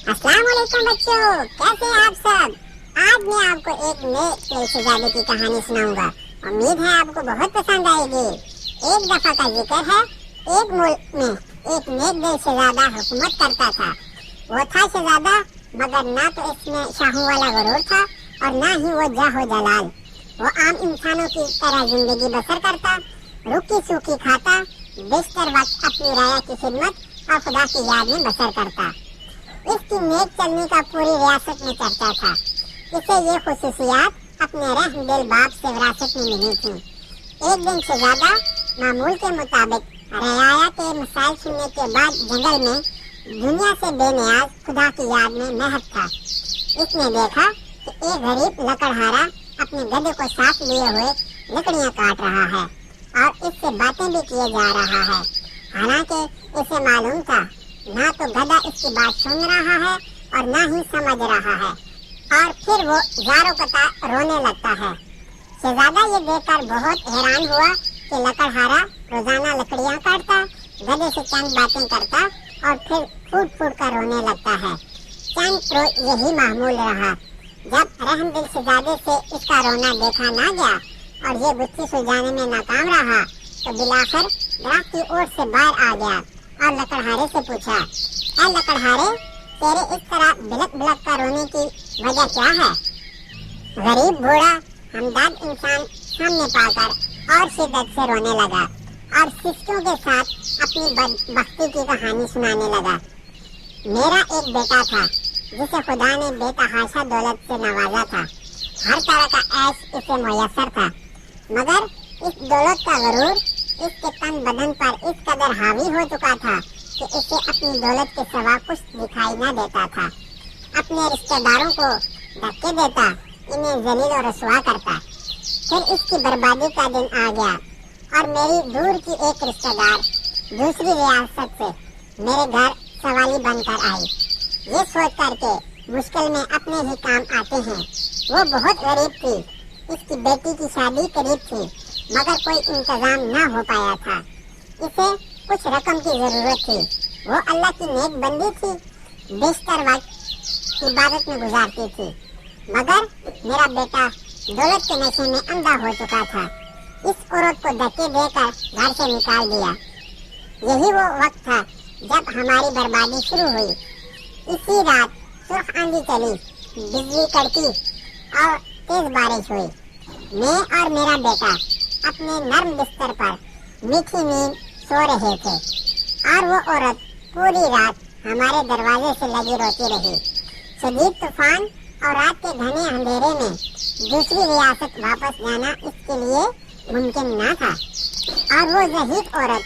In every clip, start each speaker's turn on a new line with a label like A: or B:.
A: अस्सलाम वालेकुम बच्चों, कैसे हैं आप सब। आज मैं आपको एक नए शहजादे की कहानी सुनाऊंगा। उम्मीद है आपको बहुत पसंद आएगी। एक दफा का जिक्र है, एक मुल्क में एक नेक दिल शहजादा हुकूमत करता था। वो था शहजादा, मगर ना तो इसमें शाहों वाला गुरूर था और ना ही वो जाहो जलाल। वो आम इंसानों की तरह जिंदगी बसर करता, रुकी सूखी खाता, बेशतर वक्त अपनी राया की खिदमत और खुदा की याद में बसर करता। इसकी नेक चलने का पूरी रियासत में चर्चा था। इसे ये खुसूसियात अपने रहम दिल बाप से विरासत में मिली थी। एक दिन शहजादा मामूल के मुताबिक रयाया के मसाइल सुनने के बाद जंगल में दुनिया से बेनियाज खुदा की याद में महक था। इसने देखा कि एक गरीब लकड़हारा अपने गधे को साथ लिए हुए लकड़ियां काट रहा है और इससे बातें भी किए जा रहा है। हालांकि इसे मालूम था ना तो गधा इसकी बात सुन रहा है और ना ही समझ रहा है, और फिर वो ज़ारों कतार रोने लगता है। शहजादा ये देखकर बहुत हैरान हुआ कि लकड़हारा रोजाना लकड़ियां काटता, गधे से चंद बातें करता और फिर फूट फूट कर रोने लगता है। चंद रोज यही मामूल रहा। जब रहम दिल शहजादे से इसका रोना देखा ना गया और ये गुत्थी सुलझाने में नाकाम रहा, तो बिलाखिर दरख्त की ओर से बाहर आ गया और लकड़हारे से पूछा, ऐ लकड़हारे, तेरे इस तरह बिलक बिलक कर रोने की वजह क्या है। गरीब बूढ़ा हमदर्द इंसान सामने पाकर और शिद्दत से रोने लगा और सिसकों के साथ अपनी बदबख्ती की कहानी सुनाने लगा। मेरा एक बेटा था जिसे खुदा ने बेतहाशा दौलत से नवाजा था। हर तरह का ऐश इसे मुयस्सर था, मगर इस दौलत का गरूर इसके तन बदन पर इस कदर हावी हो चुका था कि इसे अपनी दौलत के सिवा कुछ दिखाई न देता था। अपने रिश्तेदारों को धक्के देता, इन्हें जलील और रसवा करता। फिर इसकी बर्बादी का दिन आ गया और मेरी दूर की एक रिश्तेदार दूसरी रियासत से मेरे घर सवाली बनकर आई। ये सोच करके मुश्किल में अपने ही काम आते हैं। वो बहुत गरीब थी, इसकी बेटी की शादी करीब थी, मगर कोई इंतजाम न हो पाया था। इसे कुछ रकम की जरूरत थी। वो अल्लाह की नेक बंदी थी, बेशतर वक्त इबादत में गुजारती थी, मगर मेरा बेटा दौलत के नशे में अंधा हो चुका था। इस औरत को धक्के देकर घर से निकाल दिया। यही वो वक्त था जब हमारी बर्बादी शुरू हुई। इसी रात सुर्ख आंधी चली, बिजली कड़की और तेज बारिश हुई। मैं और मेरा बेटा अपने नर्म बिस्तर पर मीठी नींद सो रहे थे और वो औरत पूरी रात हमारे दरवाजे से लगी रोती रही। शदीद तूफान और रात के घने अंधेरे में दूसरी रियासत वापस जाना इसके लिए मुमकिन न था, और वो ज़हीद औरत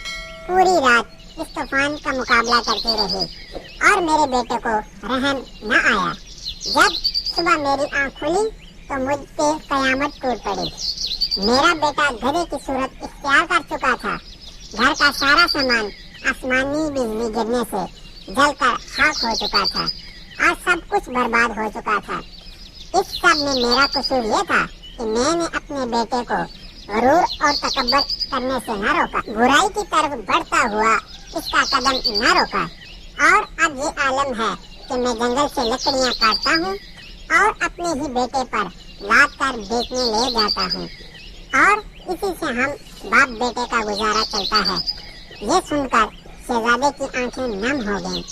A: पूरी रात इस तूफान का मुकाबला करती रही और मेरे बेटे को रहम न आया। जब सुबह मेरी आँख खुली तो मुझ पे कयामत टूट पड़ी। मेरा बेटा गधे की सूरत इख्तियार कर चुका था। घर का सारा सामान आसमानी बिजली गिरने से जलकर खाक हो चुका था और सब कुछ बर्बाद हो चुका था। इस सब में मेरा कसूर ये था कि मैंने अपने बेटे को गरूर और तकब्बर करने से न रोका, बुराई की तरफ बढ़ता हुआ इसका कदम न रोका। और अब ये आलम है कि मैं जंगल से लकड़ियाँ काटता हूँ और अपने ही बेटे पर लाद कर बेचने ले जाता हूँ, और इसी से हम बाप बेटे का गुजारा चलता है। ये सुनकर शहजादे की आंखें नम हो गईं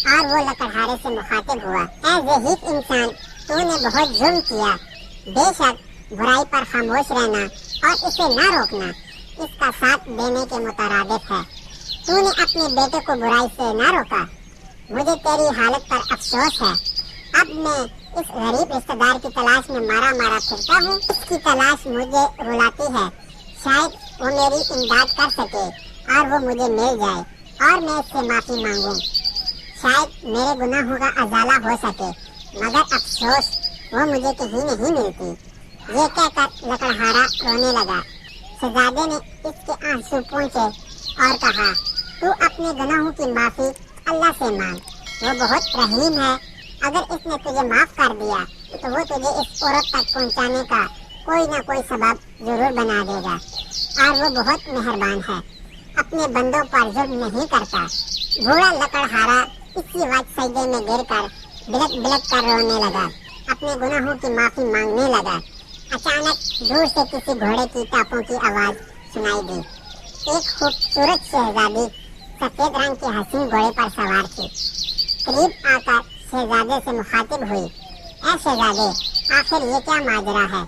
A: और वो लकड़हारे से मुखातिब हुआ, ऐ ज़हीद इंसान, तूने बहुत जुल्म किया। बेशक बुराई पर खामोश रहना और इसे न रोकना इसका साथ देने के मुतरादिफ है। तूने अपने बेटे को बुराई से न रोका। मुझे तेरी हालत पर अफसोस है। अब मैं इस गरीब रिश्तेदार की तलाश में मारा मारा फिरता हूँ। इसकी तलाश मुझे रुलाती है। शायद वो मेरी इमदाद कर सके और वो मुझे मिल जाए और मैं इससे माफी मांगूं। शायद मेरे गुनाहों का अजाला हो सके, मगर अफसोस वो मुझे कहीं नहीं मिलती। ये कहकर लकड़हारा रोने लगा। शहजादे ने इसके आंसू पोंछे और कहा, तू अपने गुनाहों की माफी अल्लाह से मांग, वो बहुत रहीम है। अगर इसने तुझे माफ कर दिया तो वो तुझे इस औरत तक पहुंचाने का कोई ना कोई सबब जरूर बना देगा, और वो बहुत मेहरबान है, अपने बंदों पर जुल्म नहीं करता। बूढ़ा लकड़हारा इसी वक्त सजदे में गिरकर बिलक बिलक कर रोने लगा, अपने गुनाहों की माफी मांगने लगा। अचानक दूर से किसी घोड़े की टापों की आवाज सुनाई दी। एक खूबसूरत शहजादी सफेद रंग के हसीन घोड़े पर सवार थी। करीब आकर शहजादे से मुखातिब हुई। ऐ शहजादे, आखिर ये क्या माजरा है?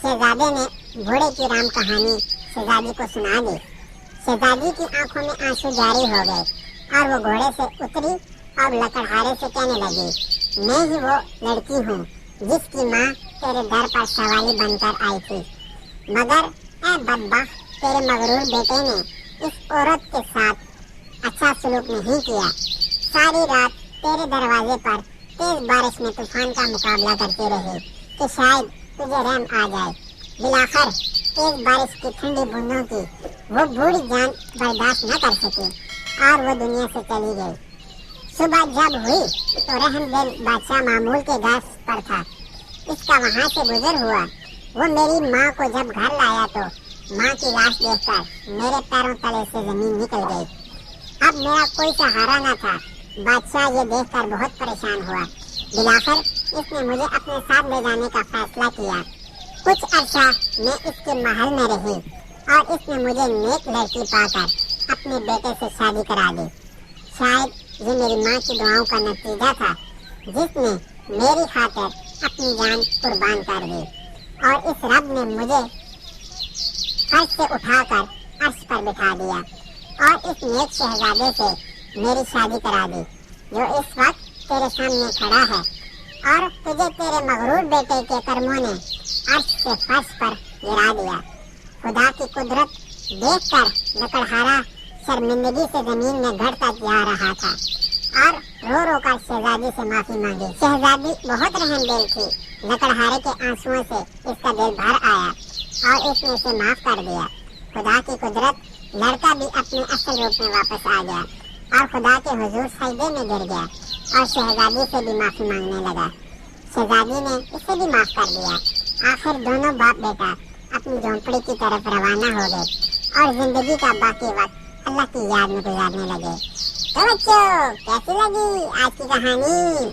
A: शहजादे ने घोड़े की राम कहानी शहजादी को सुना दी। शहजादी की आंखों में आंसू जारी हो गए और वो घोड़े से उतरी और लकड़हारे से कहने लगी, मैं ही वो लड़की हूँ जिसकी माँ तेरे दर पर सवाली बनकर आई थी, मगर ऐ बदबख्त, तेरे मगरूर बेटे ने इस औरत के साथ अच्छा सलूक नहीं किया। सारी रात तेरे दरवाजे पर तेज बारिश में तूफान का मुकाबला करती रही कि शायद तुझे रहम आ जाए। बिलाखिर तेज बारिश की ठंडी बूंदों की वो बूढ़ी जान बर्दाश्त न कर सकी और वो दुनिया से चली गई। सुबह जब हुई तो रहमदिल बादशाह मामूल के घर पर था। इसका वहाँ से गुजर हुआ। वो मेरी माँ को जब घर लाया तो माँ की लाश देखकर मेरे पैरों तले से जमीन निकल गई। अब मेरा कोई सहारा न था। बादशाह ये देखकर बहुत परेशान हुआ। बिलाखिर इसने मुझे अपने साथ ले जाने का फैसला किया। कुछ अरसा मैं इसके महल में रही और इसने मुझे नेक लड़की पाकर अपने बेटे से शादी करा दी। शायद ये मेरी माँ की दुआओं का नतीजा था जिसने मेरी खातिर अपनी जान कुर्बान कर दी और इस रब ने मुझे फर्श से उठाकर अर्श पर बिठा दिया और इस नेक शहजादे से मेरी शादी करा दी जो इस वक्त तेरे सामने खड़ा है और तुझे तेरे मगरूर बेटे के कर्मों ने अर्श से फर्श पर गिरा दिया। खुदा की कुदरत देखकर लकड़हारा शर्मिंदगी से जमीन में गड़ता जा रहा था और रो रो कर शहजादी से माफी मांगी। शहजादी बहुत रहमदिल थी। लकड़हारे के आंसुओं से इसका दिल भर आया और इसने इसे माफ कर दिया। खुदा की कुदरत, लड़का भी अपने असल रूप में वापस आ गया और खुदा के हुजूर सजदे में गिर गया और शहजादी से भी माफी मांगने लगा। शहजादी ने इसे भी माफ कर दिया। आखिर दोनों बाप बेटा अपनी झोंपड़ी की तरफ रवाना हो गए और जिंदगी का बाकी वक्त अल्लाह की याद में गुजारने लगे। तो बच्चों, कैसी लगी आज की कहानी?